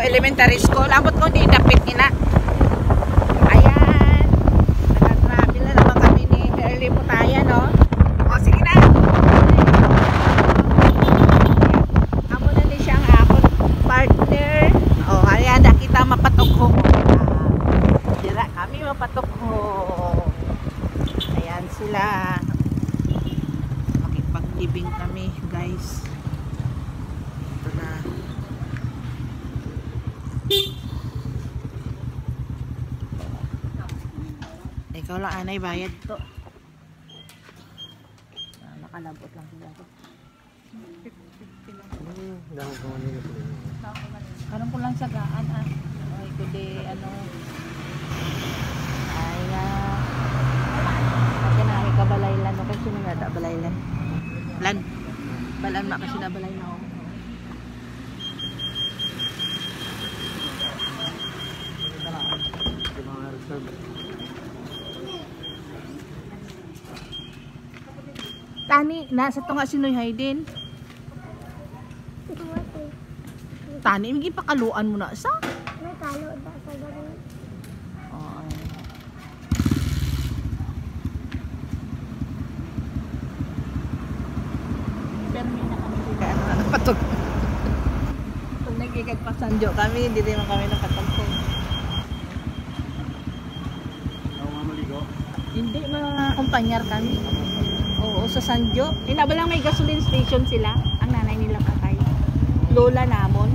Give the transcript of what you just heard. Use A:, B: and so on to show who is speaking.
A: elementary school. Abot ko di dapit ina. Ayan. Nag-travel na naman kami ni Early Putaya, no? O, sige na. Amo na ni siyang akong partner. O, ayan, kita mapatok ko. Dira kami mapatok ko. Ayan sila. Makipag-libing kami, guys. Ito na. Ikaw lang anay bayad to. Nakalabot lang sila to. 50 lang. Karon ko lang sagaan ah. Ay ko di ano. Ay kasi na ay kabalaylan no kasi nga balaylan. Lan. Balan ma kasi na balay na ako. Tani, nasa to nga si Noy Hayden. Tani, hindi pa kaluan mo na sa?
B: May kalo ba sa ganun?
A: Oo. Pero may na kami dito. Kaya ano patog. Pag nagkikagpasanjo kami, hindi naman kami nakatagpong.
C: Ako nga maligo?
A: Hindi, mga kumpanyar kami. Oo, sa Sanjo. Ba lang may gasoline station sila. Ang nanay nila patay. Lola namon.